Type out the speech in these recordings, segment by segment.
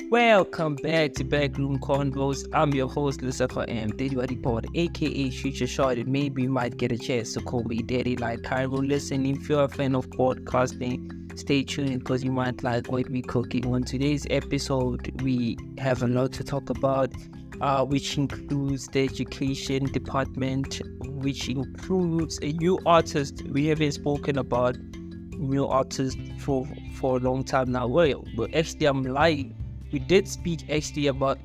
Welcome back to Backroomconvos. I'm your host, Lesego M, aka Future Short, and maybe you might get a chance to call me Daddy like Cairo. Listen, if you're a fan of podcasting, stay tuned because you might like what we're cooking. On today's episode, we have a lot to talk about, which includes the education department, which includes a new artist. We haven't spoken about new artists for a long time now. Well, but actually, I'm lying. We did speak actually about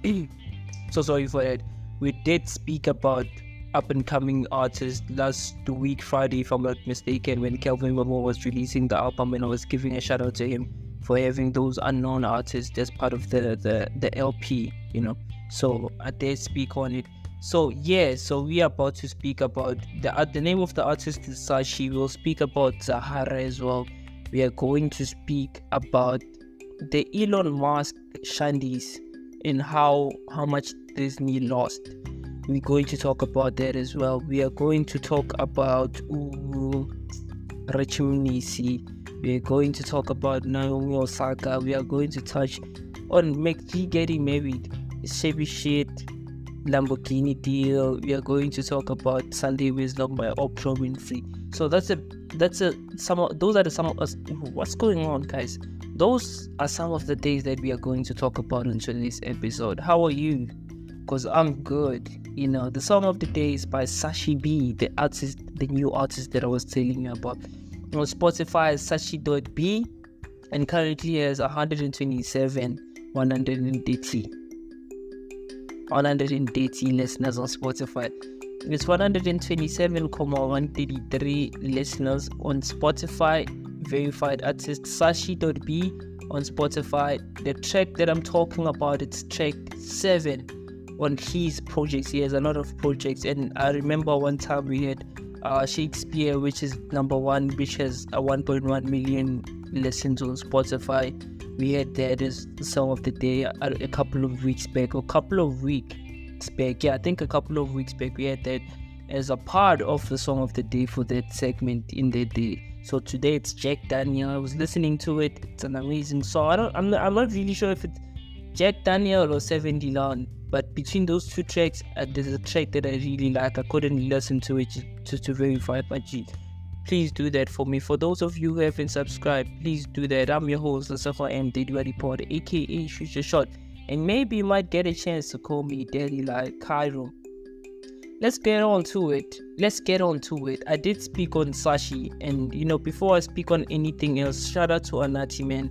so sorry for that. We did speak about up and coming artists last week Friday, if I'm not mistaken, when Kelvin Momo was releasing the album, and I was giving a shout out to him for having those unknown artists as part of the LP, you know. So I did speak on it. So we are about to speak about the name of the artist is Sashi. We'll speak about Zahara as well. We are going to speak about the Elon Musk shandies and how much Disney lost. We're going to talk about that as well. We are going to talk about Rich Mnisi. We are going to talk about Naomi Osaka. We are going to touch on McG getting married, shabby shit, Lamborghini deal. We are going to talk about Sunday Wisdom by Oprah Winfrey. So those are some of us. What's going on, guys? Those are some of the days that we are going to talk about in today's episode. How are you? Because I'm good. You know, the song of the day is by Sashi B, the new artist that I was telling you about. On Spotify is Sashi.B, and currently has 130 listeners on Spotify. It's 127,133 listeners on Spotify. Verified artist Sashi.B on Spotify. The track that I'm talking about, it's track 7 on his projects. He has a lot of projects, and I remember one time we had Shakespeare, which is number 1, which has a 1.1 million listens on Spotify. We had that as the song of the day a couple of weeks back. I think a couple of weeks back we had that as a part of the song of the day for that segment in that day. So today it's Jack Daniel. I was listening to it. It's an amazing song. I'm not really sure if it's Jack Daniel or Seven Dylan, but between those two tracks, there's a track that I really like. I couldn't listen to it to verify it, but please do that for me. For those of you who haven't subscribed, please do that. I'm your host, Zahara M, aka Future Short, and maybe you might get a chance to call me Daddy like Cairo. Let's get on to it. I did speak on Sashi, and before I speak on anything else, shout out to Anatii, man.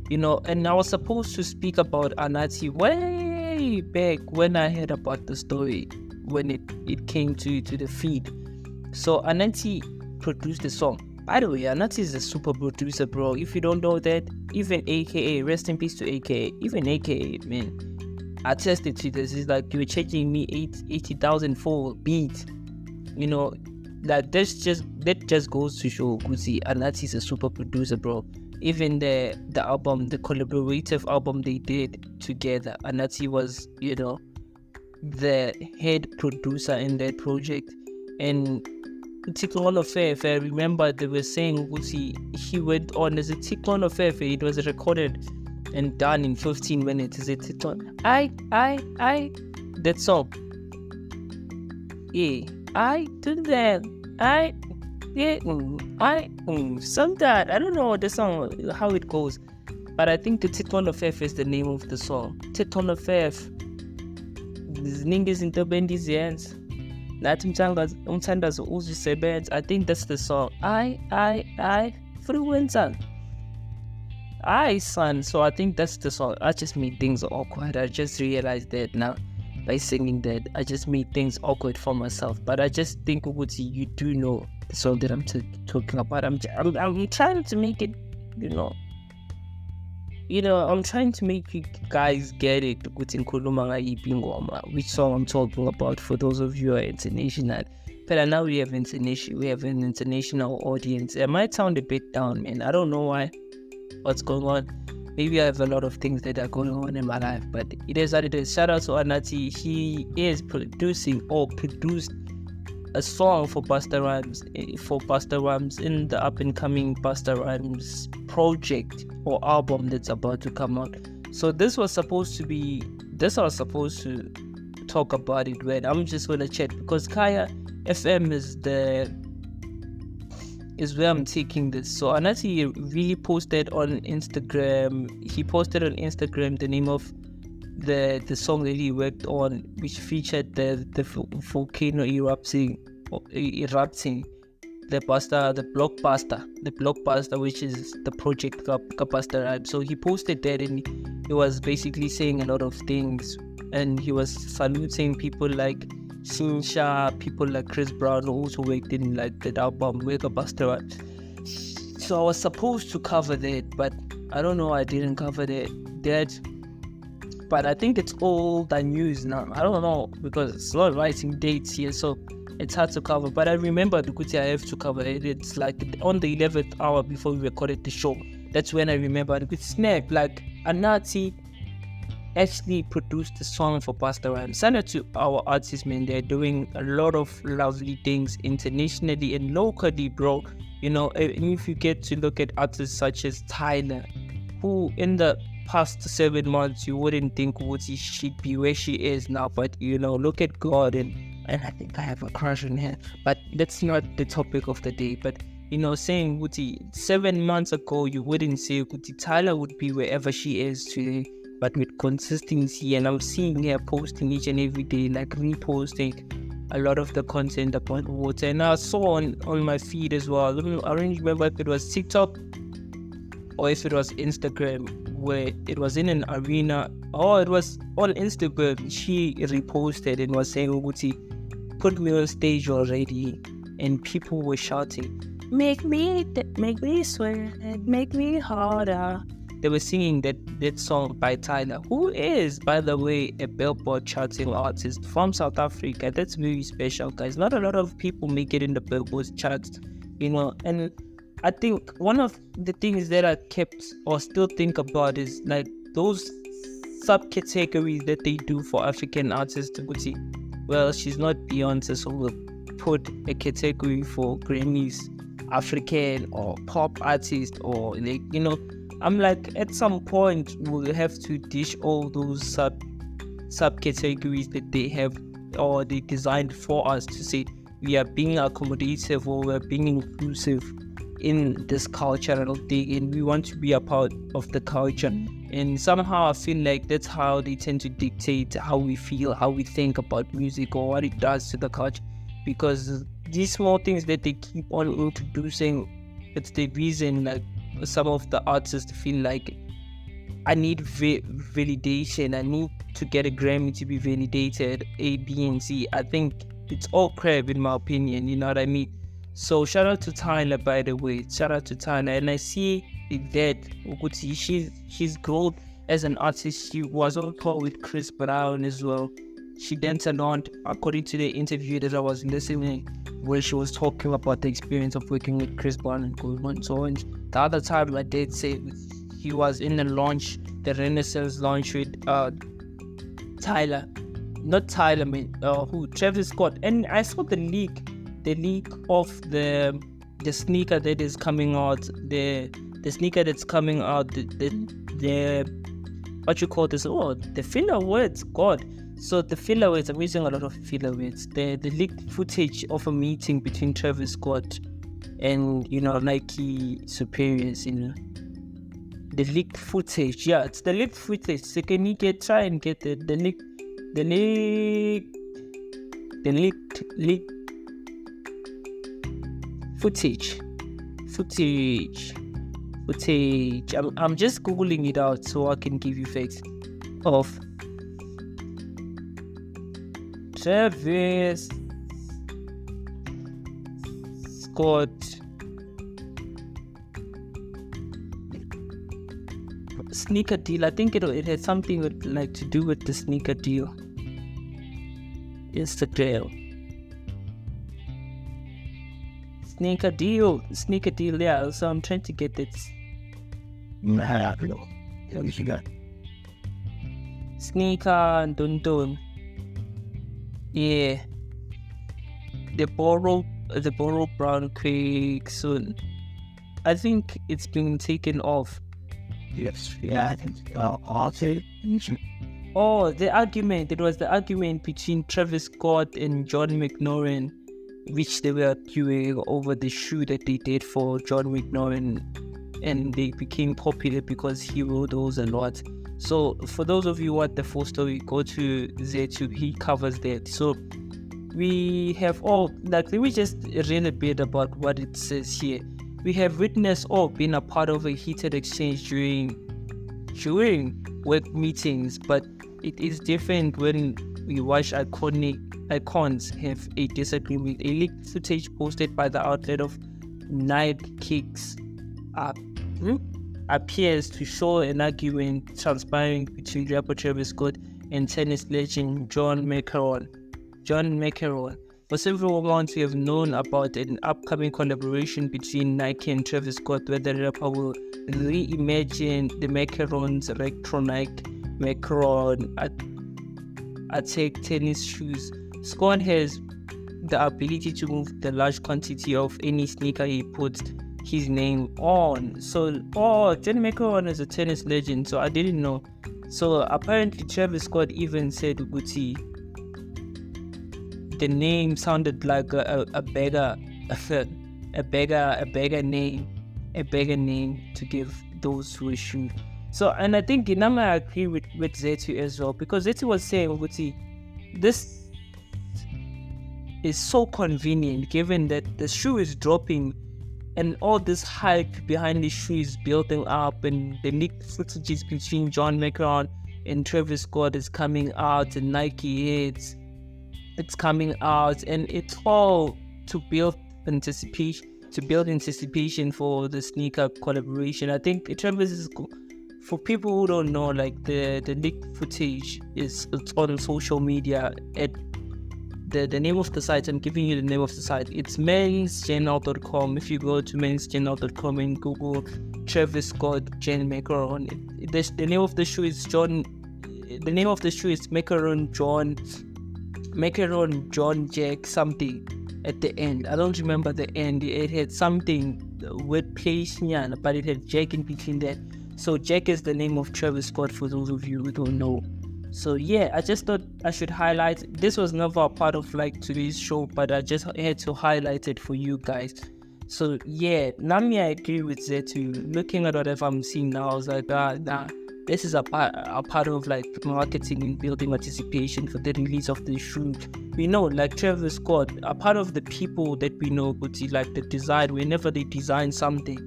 And I was supposed to speak about Anatii way back when I heard about the story, when it came to the feed. So Anatii produced the song. By the way, Anatii is a super producer, bro. If you don't know that, even AKA, rest in peace to AKA, even AKA, man, I tested to this. It's like you were charging me 80,000 for a beat. That just goes to show Gucci Anatii is a super producer, bro. Even the album, the collaborative album they did together, Anatii was, the head producer in that project. And Tiklon of Fair, I remember they were saying Gucci, he went on as a Tiklon of Fair. It was recorded and done in 15 minutes. Is it Tiklon? That song. Yeah, I do that. Sometimes I don't know the song how it goes, but I think the Tiklon of Fair is the name of the song. Tiklon of Fair. Ziningi into Bendy's hands. Nathi umthandazo uzisebenza. I think that's the song. Frequency. Son. So I think that's the song. I just made things awkward. I just realized that now by singing that. I just made things awkward for myself. But I just think you do know the song that I'm talking about. I'm trying to make it, I'm trying to make you guys get it, which song I'm talking about for those of you who are international. But now we have an international audience. It might sound a bit down, man. I don't know what's going on. Maybe I have a lot of things that are going on in my life, but it is what it is. Shout out to Anatii. He is produced a song for Busta Rhymes, in the up and coming Busta Rhymes project or album that's about to come out. So this was supposed to talk about it, right? I'm just gonna chat because Kaya FM is where I'm taking this. So Anatii really posted on Instagram. He posted on Instagram the name of the song that he worked on, which featured the volcano erupting, the blockbuster, which is the project Busta Rhymes. So he posted that, and he was basically saying a lot of things, and he was saluting people like Shinsha, people like Chris Brown, who also worked in like that album with Busta Rhymes. So I was supposed to cover that, but I don't know, I didn't cover that. But I think it's all the news now. I don't know, because it's not writing dates here, so it's hard to cover. But I remember the Kuti I have to cover it. It's like on the 11th hour before we recorded the show. That's when I remember the Kuti snap. Like Anatii actually produced a song for Busta Rhymes. Shout out to our artists, man. They're doing a lot of lovely things internationally and locally, bro. And if you get to look at artists such as Tyla, who in the past 7 months you wouldn't think she'd be where she is now, but look at God, and I think I have a crush on her, but that's not the topic of the day. But saying Wuti 7 months ago, you wouldn't say Wuti Tyla would be wherever she is today, but with consistency, and I'm seeing her posting each and every day, like reposting a lot of the content about water. And I saw on my feed as well, I don't remember if it was TikTok or if it was Instagram, where it was in an arena, or it was on Instagram. She reposted and was saying, Wuti, put me on stage already, and people were shouting, make me sweat, make me harder. They were singing that song by Tyla, who is, by the way, a Billboard charting artist from South Africa. That's very special, guys. Not a lot of people make it in the Billboard charts, and I think one of the things that I kept or still think about is like those subcategories that they do for African artists. Well, she's not Beyonce, so we'll put a category for Grammys, African or pop artist, or like, I'm like, at some point we'll have to dish all those subcategories that they have or they designed for us to say we are being accommodative or we're being inclusive in this cultural thing, and we want to be a part of the culture. And somehow I feel like that's how they tend to dictate how we feel, how we think about music, or what it does to the culture. Because these small things that they keep on introducing, it's the reason like some of the artists feel like, I need validation, I need to get a Grammy to be validated, A, B, and C. I think it's all crap in my opinion, you know what I mean? So shout out to Tyla, by the way. Shout out to Tyla. And I see that she's grown as an artist. She was on tour with Chris Brown as well. She danced along, according to the interview that I was listening, where she was talking about the experience of working with Chris Brown and going on. So and the other time I did say he was in the launch, the Renaissance launch with Tyla. Not Tyla, man. Travis Scott. And I saw the leak of the sneaker that is coming out, the sneaker that's coming out, the what you call this? Oh, the filler words, God. So the filler words, I'm using a lot of filler words. The leaked footage of a meeting between Travis Scott and Nike superiors. The leaked footage, yeah, it's the leaked footage. So can you try and get the leaked footage. I'm just googling it out so I can give you facts of Travis Scott sneaker deal. I think it had something to do with the sneaker deal. Instagram. Sneaker deal, yeah. So I'm trying to get it. Sneaker and dun. Yeah. The borrow brown quick soon. I think it's been taken off. Yes, yeah, I think also. Oh, the argument. It was the argument between Travis Scott and John McNaughton, which they were arguing over the shoe that they did for John McNaughton, and they became popular because he wore those a lot. So for those of you who want the full story, go to Z2, he covers that. So we have let me just read a bit about what it says here. We have witnessed or been a part of a heated exchange during work meetings, but it is different when we watch icons have a disagreement. A leaked footage posted by the outlet of Night Kicks appears to show an argument transpiring between rapper Travis Scott and tennis legend John McEnroe. For several months, we have known about an upcoming collaboration between Nike and Travis Scott, where the rapper will reimagine the macarons retro Nike macaron attack tennis shoes. Scott has the ability to move the large quantity of any sneaker he puts his name on. So, Johnny Macaron is a tennis legend, so I didn't know. So apparently Travis Scott even said Gucci. The name sounded like a beggar name to give those who shoe. So, and I think I agree with Zetu as well, because Zetu was saying, Gucci, this is so convenient given that the shoe is dropping and all this hype behind the shoe is building up, and the leaked footages between John McEnroe and Travis Scott is coming out, and Nike it's coming out, and it's all to build anticipation for the sneaker collaboration. I think Travis is, for people who don't know, like the leaked footage it's on social media. At the name of the site, I'm giving you the name of the site. It's mensjournal.com. If you go to mensjournal.com and Google Travis Scott, Jen Macaron, the name of the shoe is Macaron John Jack something at the end. I don't remember the end. It had something with place, but it had Jack in between that. So Jack is the name of Travis Scott, for those of you who don't know. So yeah, I just thought I should highlight. This was never a part of like today's show, but I just had to highlight it for you guys. So yeah, Nami, I agree with Zetu. Looking at whatever I'm seeing now, I was like, nah, this is a part of like marketing and building anticipation for the release of the shoe. We know, like Travis Scott, a part of the people that we know, but like the design, whenever they design something,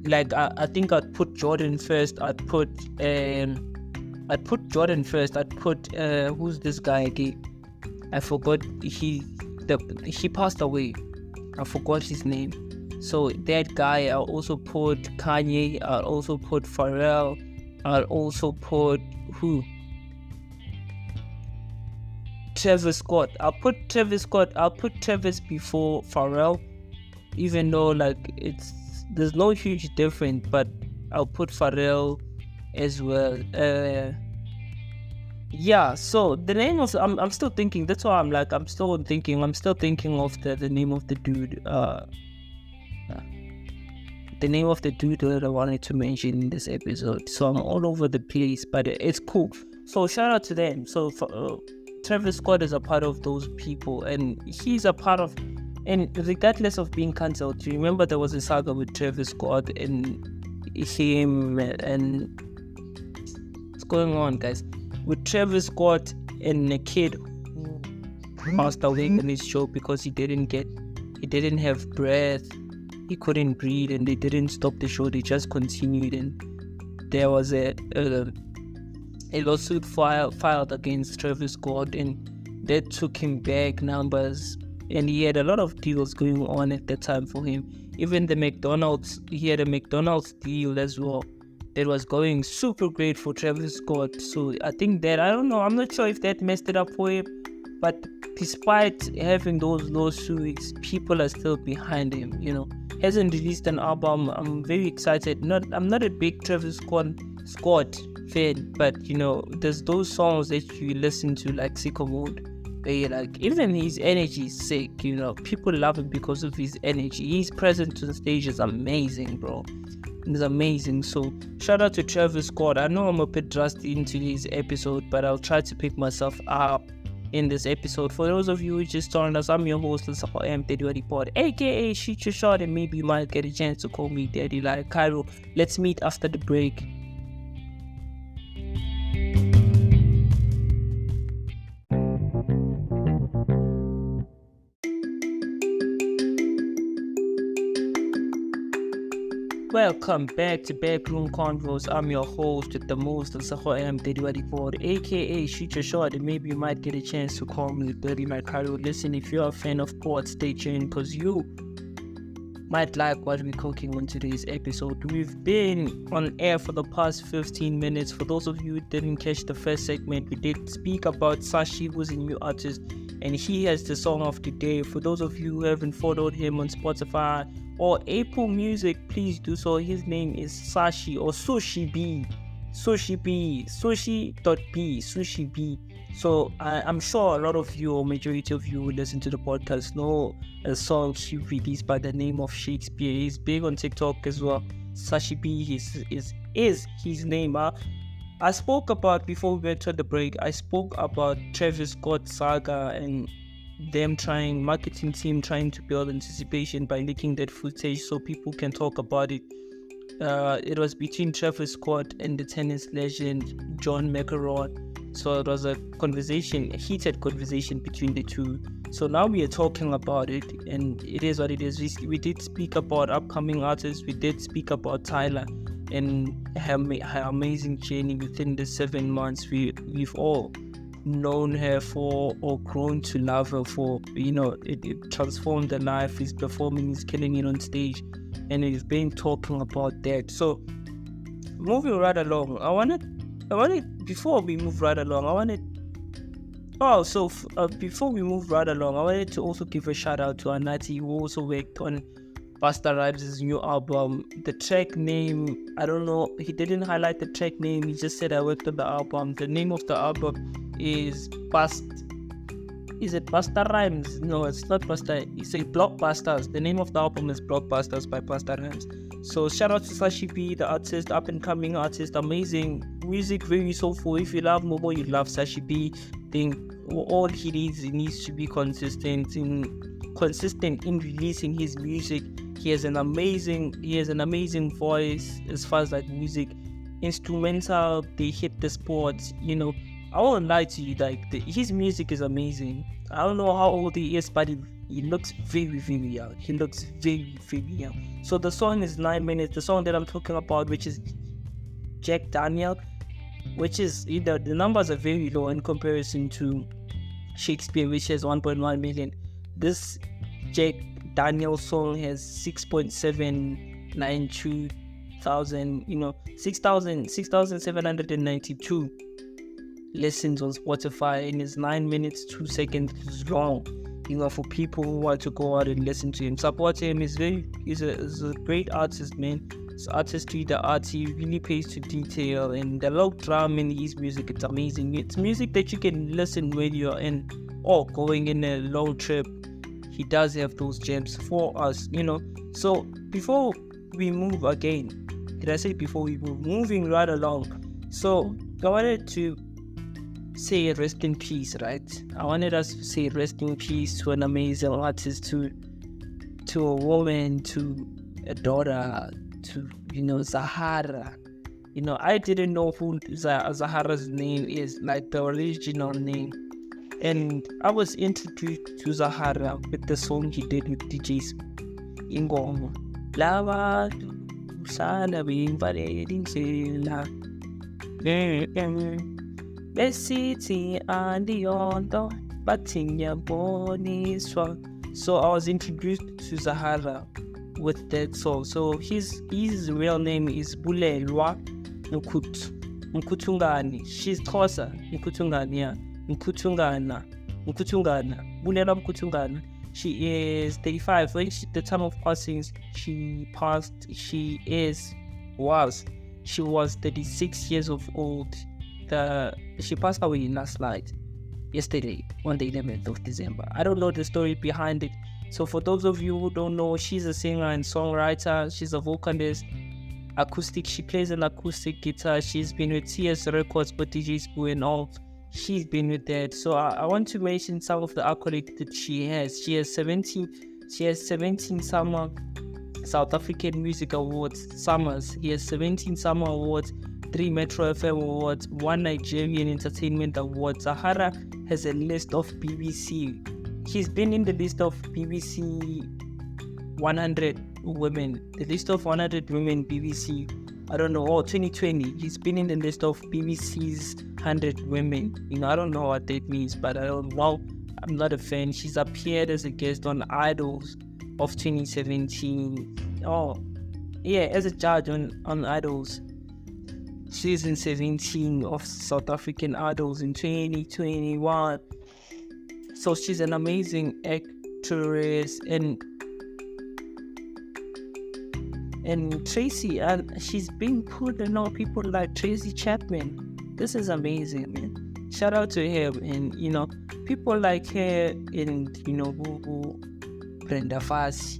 like I think I'd put Jordan first. I'd put Jordan first. I'd put who's this guy again? I forgot. He passed away. I forgot his name. So that guy. I'll also put Kanye. I'll also put Pharrell. I'll also put Travis Scott. I'll put Travis Scott. I'll put Travis before Pharrell, even though like there's no huge difference, but I'll put Pharrell as well. Yeah, so the name of I'm still thinking. That's why I'm still thinking of the name of the dude. The name of the dude that I wanted to mention in this episode. So I'm all over the place, but it's cool. So shout out to them. So Travis Scott is a part of those people, and he's a part of. And regardless of being cancelled, remember there was a saga with Travis Scott and him and what's going on, guys? With Travis Scott and a kid who passed away in his show because he didn't have breath, he couldn't breathe, and they didn't stop the show, they just continued, and there was a lawsuit filed against Travis Scott, and that took him back numbers, and he had a lot of deals going on at that time for him. Even he had a McDonald's deal as well that was going super great for Travis Scott. So I think that, I don't know, I'm not sure if that messed it up for him, but despite having those lawsuits, people are still behind him, Hasn't released an album. I'm very excited. I'm not a big Travis Scott fan, but there's those songs that you listen to, like Sicko Mode, where like, even his energy is sick, people love him because of his energy. His presence on stage is amazing, bro. is amazing. So shout out to Travis Scott. I know I'm a bit rusty into this episode, but I'll try to pick myself up in this episode. For those of you who just joined us, I'm your host, Zahara M, aka Shoot Your Shot, and maybe you might get a chance to call me Daddy like Cairo. Let's meet after the break. Welcome back to Backroom Convos. I'm your host with the most, Zahara M, aka Shoot Your Shot, and maybe you might get a chance to call me Daddy like Cairo. Listen, if you're a fan of sports, stay tuned because you might like what we're cooking on today's episode. We've been on air for the past 15 minutes. For those of you who didn't catch the first segment, we did speak about Sashi, who's a new artist, and he has the song of the day. For those of you who haven't followed him on Spotify or Apple Music, please do so. His name is Sashi or Sushi B. Sushi B. Sushi B. So I'm sure a lot of you or majority of you who listen to the podcast know a song she released by the name of Shakespeare. He's big on TikTok as well. Sashi B is his name. I spoke about, before we went to the break, I spoke about Travis Scott saga and them marketing team trying to build anticipation by leaking that footage so people can talk about it. It was between Travis Scott and the tennis legend John McEnroe. So it was a heated conversation between the two. So now we are talking about it, and it is what it is. We did speak about upcoming artists. We did speak about Tyla and her amazing journey within the 7 months. We've all known her for, or grown to love her for, it transformed her life. He's performing, he's killing it on stage, and we've been talking about that. So moving right along, before we move right along, I wanted to also give a shout out to Anatii, who also worked on Busta Rhymes' new album. The track name, I don't know, he didn't highlight the track name, he just said I worked on the album. The name of the album is it Busta Rhymes? No, it's not Busta, it's a Blockbusters. The name of the album is Blockbusters by Busta Rhymes. So shout out to Sashi B, the artist, up and coming artist, amazing music, very soulful. If you love Momo, you love Sashi B. Then all he needs to be consistent in releasing his music. He has an amazing voice as far as like music, instrumental. They hit the spot. I won't lie to you, like his music is amazing. I don't know how old he is, but he looks very, very young. He looks very, very young. So the song is 9 minutes. The song that I'm talking about, which is Jack Daniel, which is, the numbers are very low in comparison to Shakespeare, which has 1.1 million. This Jack Daniel song has 6.792 thousand, 6,792 listens on Spotify, and it's 9 minutes 2 seconds long. For people who want to go out and listen to him, support him. He's a great artist, man. His artistry, the art, he really pays to detail, and the low drum in his music, it's amazing. It's music that you can listen when you're going in a long trip. He does have those gems for us, So before we move again, moving right along. So I wanted to say rest in peace, right? I wanted us to say rest in peace to an amazing artist, to a woman, to a daughter, to Zahara. I didn't know who Zahara's name is, like the original name, and I was introduced to Zahara with the song he did with DJs Ingoma Lava Sana Besiti and the other, but in your body. So I was introduced to Zahara with that song. So his real name is Bulelwa Mkutungani. She's Xhosa, Mkutungani, yeah. Mkutungana. Bulelwa Mkutungana. She is 35. When the time of passing, she was 36 years of old. She passed away yesterday on the 11th of December. I don't know the story behind it. So for those of you who don't know, she's a singer and songwriter. She's a vocalist. acoustic. She plays an acoustic guitar. She's been with TS Records for DJ Spoo and all. She's been with that. So I want to mention some of the accolades that she has. She has 17 summer South African Music Awards summers. He has 17 summer awards, 3 Metro FM awards, 1 Nigerian Entertainment Award. Zahara has a list of BBC. He's been in the list of BBC 100 women. The list of 100 women BBC, I don't know, 2020. He's been in the list of BBC's 100 women. I don't know what that means, but I'm not a fan. She's appeared as a guest on Idols of 2017. As a judge on Idols season 17 of South African Idols in 2021. So she's an amazing actress. And Tracy, she's being put on people like Tracy Chapman. This is amazing, man. Shout out to her. And people like her and Boo Brenda Fassie,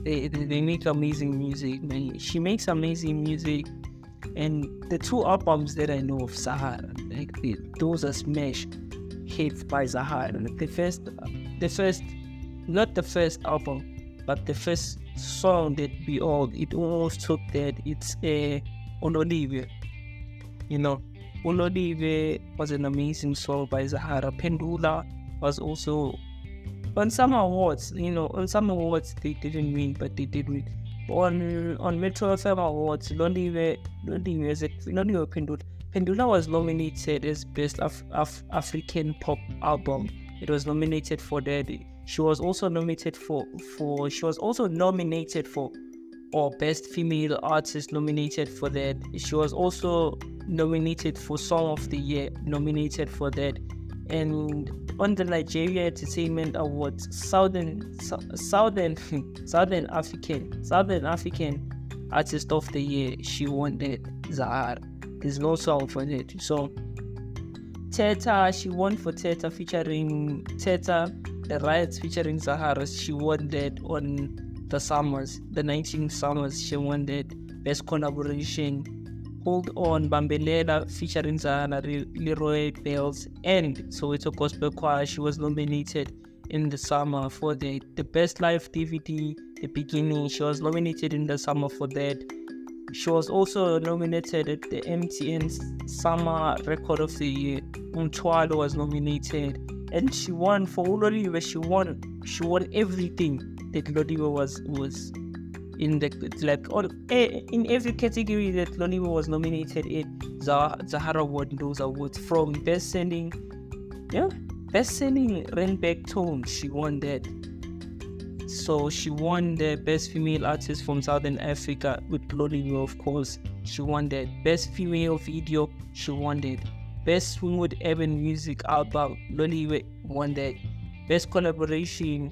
they make amazing music, man. She makes amazing music. And the 2 albums that I know of Zahara, those are smash hits by Zahara. The first, not the first album, but the first song that it almost took that. It's Ololive. Ololive was an amazing song by Zahara. Pendula was also on some awards. On some awards they didn't win, but they did win. On Metro FM Awards, Pendula was nominated as Best African Pop Album. It was nominated for that. She was also nominated for or Best Female Artist, nominated for that. She was also nominated for Song of the Year, nominated for that. And on the Nigeria Entertainment Awards, Southern African Artist of the Year, she won that. Zahara. There's no song for that. So Teta, she won for Teta featuring Teta, the Riots featuring Zahara. She won that on the 19 Summers. She won that. Best Collaboration, Hold On, Bambelela featuring Zahara, Leroy Bells, and Soweto Gospel Choir. She was nominated in the summer for the Best Live DVD, The Beginning. She was nominated in the summer for that. She was also nominated at the MTN Summer Record of the Year. Tyla was nominated, and she won for Ololive. She won everything that Ololive was in in every category that Ololive was nominated in. Zahara won those awards. From best selling Renback Tone, she won that. So she won the Best Female Artist from Southern Africa with Ololive, of course. She won that. Best Female Video, she won that. Best Smooth Urban Music Album, Ololive won that. Best Collaboration,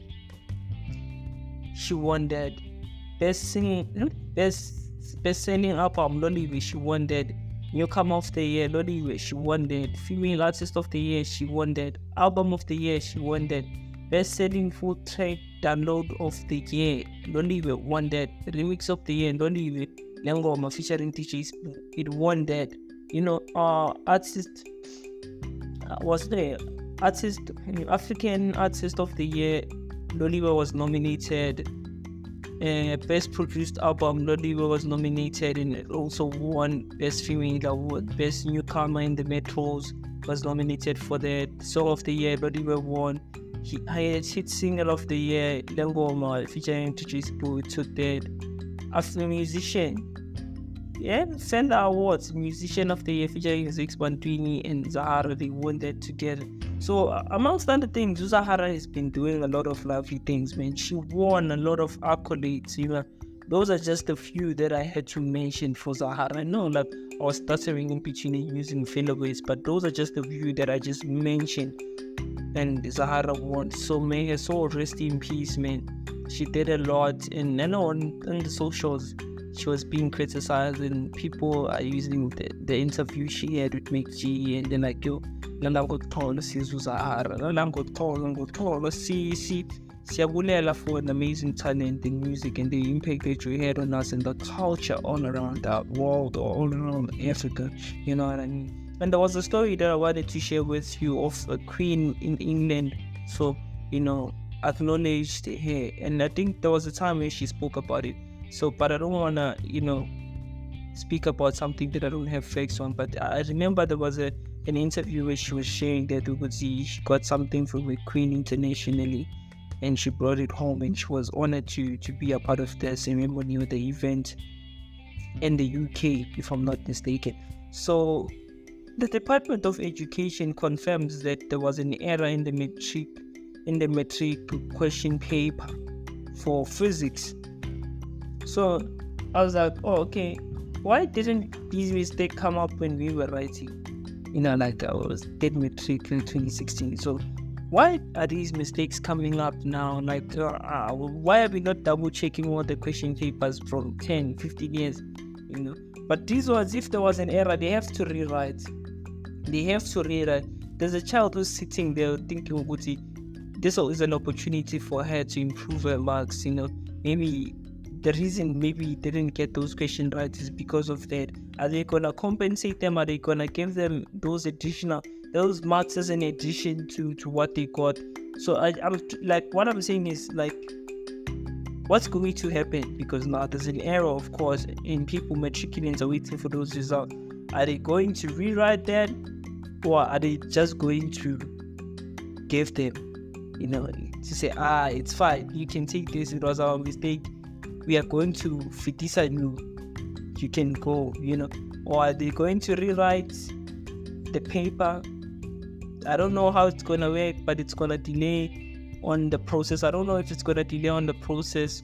she won that. Best Selling Album, Ololive, she won that. Newcomer of the Year, Ololive, she won that. Female Artist of the Year, she won that. Album of the Year, she won that. Best Selling Full Track Download of the Year, Ololive won that. Remix of the Year, Ololive, Lengoma featuring DJ Spoo, it won that. African Artist of the Year, Ololive was nominated. Best Produced Album, Ololive was nominated and also won Best Female Award. Best Newcomer in the Metros was nominated for that. Song of the Year, Ololive won. Hit Single of the Year, Lengoma featuring DJ Spoo, took that. After Musician, Fender Awards, Musician of the Year featuring Zix Bantwini and Zahara, they won that together. So amongst other things, Zahara has been doing a lot of lovely things, man. She won a lot of accolades, Those are just a few that I had to mention for Zahara. I know I was stuttering in between and using filler words, but those are just a few that I just mentioned. And Zahara won. So may her soul rest in peace, man. She did a lot, and I know on the socials she was being criticized, and people are using the interview she had with McG, and then Zahara, Siyabulela for an amazing talent in music and the impact that you had on us and the culture all around the world or all around Africa. You know what I mean? And there was a story that I wanted to share with you of a queen in England. So, acknowledged her. And I think there was a time when she spoke about it. So, but I don't want to, speak about something that I don't have facts on. But I remember there was an interview where she was sharing that she got something from a queen internationally. And she brought it home, and she was honored to be a part of the ceremony or the event in the UK, if I'm not mistaken. So the Department of Education confirms that there was an error in the metric question paper for physics. So I was like, oh, okay, why didn't these mistakes come up when we were writing? Like I was dead metric in 2016. So why are these mistakes coming up now? Like, why are we not double checking all the question papers from 10, 15 years? But these ones, if there was an error, they have to rewrite. There's a child who's sitting there thinking, this is an opportunity for her to improve her marks. Maybe the reason maybe they didn't get those questions right is because of that. Are they gonna compensate them? Are they gonna give them those marks as an addition to what they got? So I'm like, what I'm saying is like, what's going to happen? Because now there's an error, of course, and people matriculants are waiting for those results. Are they going to rewrite that, or are they just going to give them, to say, it's fine, you can take this, it was our mistake, we are going to fitisa you can go, or are they going to rewrite the paper? I don't know how it's going to work, but it's going to delay on the process. I don't know if it's going to delay on the process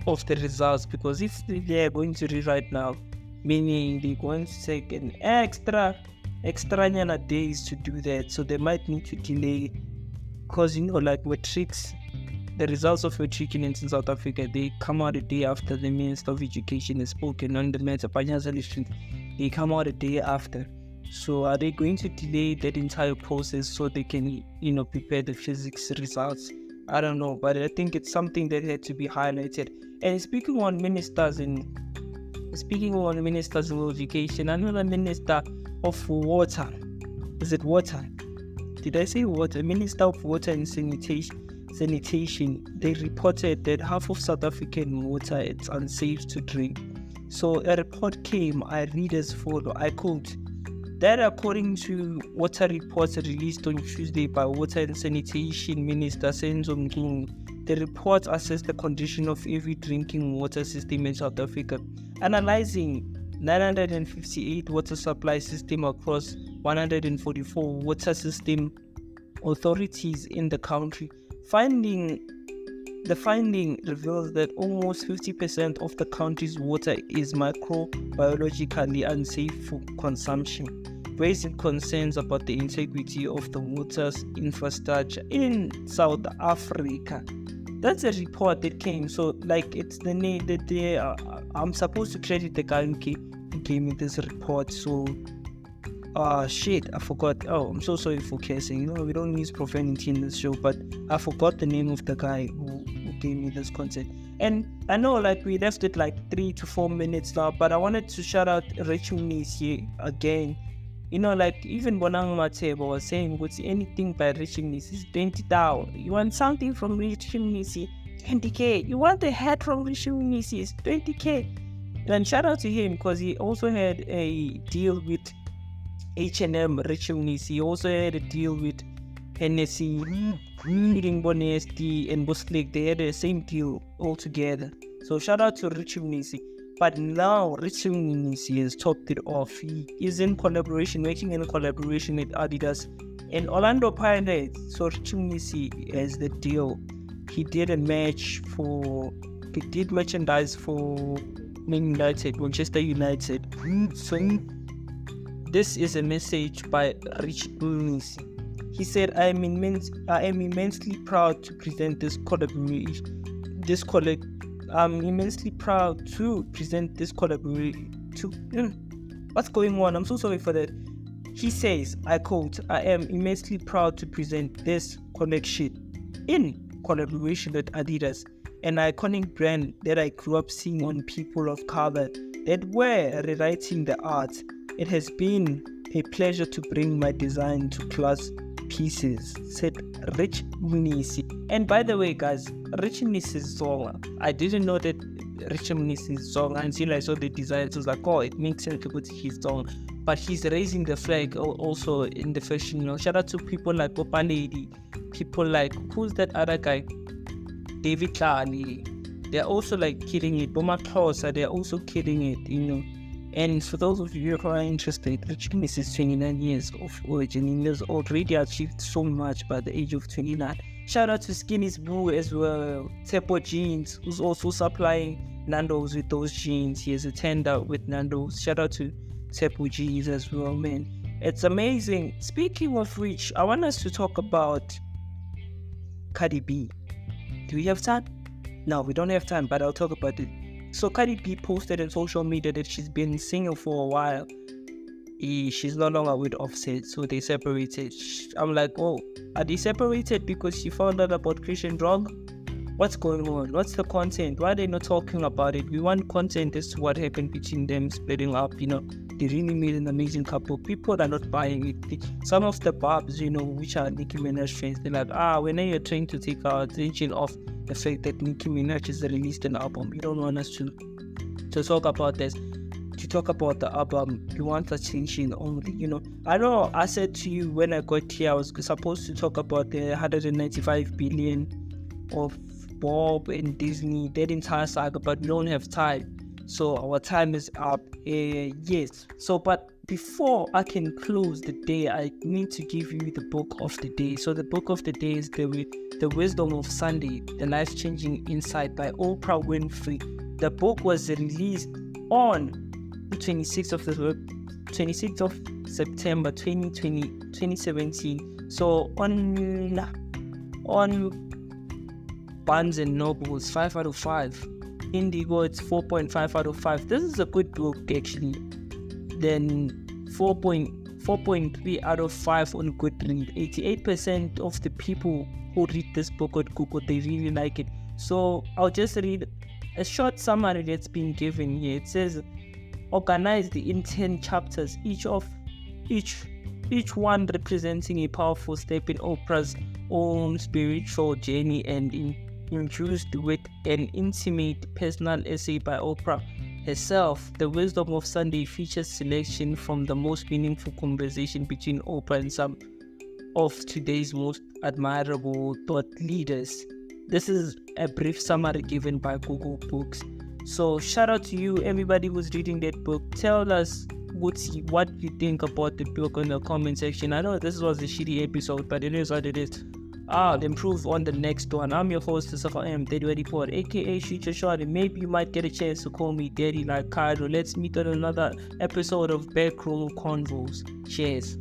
of the results, because if they're going to rewrite now, meaning they're going to take an extra days to do that, so they might need to delay, because like matrics, the results of matriculants in South Africa, they come out a day after the Minister of Education has spoken on the matter. They come out a day after. So are they going to delay that entire process so they can, prepare the physics results? I don't know, but I think it's something that had to be highlighted. And speaking on ministers in education, another minister of water, is it water? Did I say water? Minister of Water and Sanitation, they reported that half of South African water is unsafe to drink. So a report came, I read as follows, I quote, that according to water reports released on Tuesday by Water and Sanitation Minister Senzo Mnisi, the report assessed the condition of every drinking water system in South Africa, analyzing 958 water supply systems across 144 water system authorities in the country. The finding reveals that almost 50% of the country's water is microbiologically unsafe for consumption, raising concerns about the integrity of the water's infrastructure in South Africa. That's a report that came. So, like, it's the name that I'm supposed to credit the guy who gave me this report. So, shit, I forgot. Oh, I'm so sorry for cursing. We don't use profanity in this show, but I forgot the name of the guy who gave me this content. And I know, like, we left it like 3 to 4 minutes now, but I wanted to shout out Rich Mnisi again. Like, even Bonang Matebo was saying, what's anything by Rich Mnisi is 20,000. You want something from Rich Mnisi, 20k. You want the hat from Rich Mnisi, it's 20k. And shout out to him, because he also had a deal with H&M, Rich Mnisi. He also had a deal with Hennessy, including Bonesti and Buslik. They had the same deal altogether. So shout out to Rich Mnisi. But now Rich Mnisi has topped it off. He is working in collaboration with Adidas and Orlando Pirates. So Rich Mnisi has the deal. He did merchandise for Manchester United. So this is a message by Rich Mnisi. He said, I am immensely proud to present this collaboration. I'm immensely proud to present this collaboration. What's going on? I'm so sorry for that. He says, I quote, I am immensely proud to present this collection in collaboration with Adidas, an iconic brand that I grew up seeing on people of color that were rewriting the art. It has been a pleasure to bring my design to class pieces, said Rich Mnisi. And by the way, guys, Rich Mnisi is Zonga. I didn't know that Rich Mnisi is Zonga until I saw the design. It was like, oh, it makes sense because he's Zonga. But he's raising the flag also in the fashion. Shout out to people like Opanedi, people like, who's that other guy? David Tlali. They're also like killing it. Boma Klausa, they're also killing it, And for those of you who are interested, Rich Mnisi is 29 years of origin. He has already achieved so much by the age of 29. Shout out to Skinny's Boo as well. Tepo Jeans, who's also supplying Nando's with those jeans. He has a tender with Nando's. Shout out to Tepo Jeans as well, man. It's amazing. Speaking of which, I want us to talk about Cardi B. Do we have time? No, we don't have time, but I'll talk about it. So Cardi B posted on social media that she's been single for a while. She's no longer with Offset, so they separated. I'm like, oh, are they separated because she found out about Christian drug? What's going on? What's the content? Why are they not talking about it? We want content as to what happened between them splitting up, They really made an amazing couple. People are not buying it. Some of the barbs, which are Nicki Minaj fans, they're like, when are you trying to take our attention off the fact that Nicki Minaj has released an album? You don't want us to talk about this. To talk about the album, you want attention only, I know I said to you when I got here, I was supposed to talk about the 195 billion of Bob and Disney, that entire saga, but we don't have time. So our time is up. Yes. So, but before I can close the day, I need to give you the book of the day. So the book of the day is The Wisdom of Sunday, The Life-Changing Insight by Oprah Winfrey. The book was released on the 26th of September 2017. So on Barnes and Noble, 5 out of 5. Indigo, it's 4.5 out of 5. This is a good book actually. Then 4.3 out of 5 on Goodreads. 88% of the people who read this book on Google, they really like it. So I'll just read a short summary that's been given here. It says, organized in 10 chapters, each one representing a powerful step in Oprah's own spiritual journey and infused with an intimate personal essay by Oprah herself. The Wisdom of Sunday features selection from the most meaningful conversation between Oprah and some of today's most admirable thought leaders. This is a brief summary given by Google Books. So shout out to you, everybody who's reading that book. Tell us what you think about the book in the comment section. I know this was a shitty episode, but it is what it is. I'll improve on the next one. I'm your host, Zahara M, Daddy Report, aka Shoot Your Shot, and maybe you might get a chance to call me Daddy like Cairo. Let's meet on another episode of Backroomconvos. Cheers.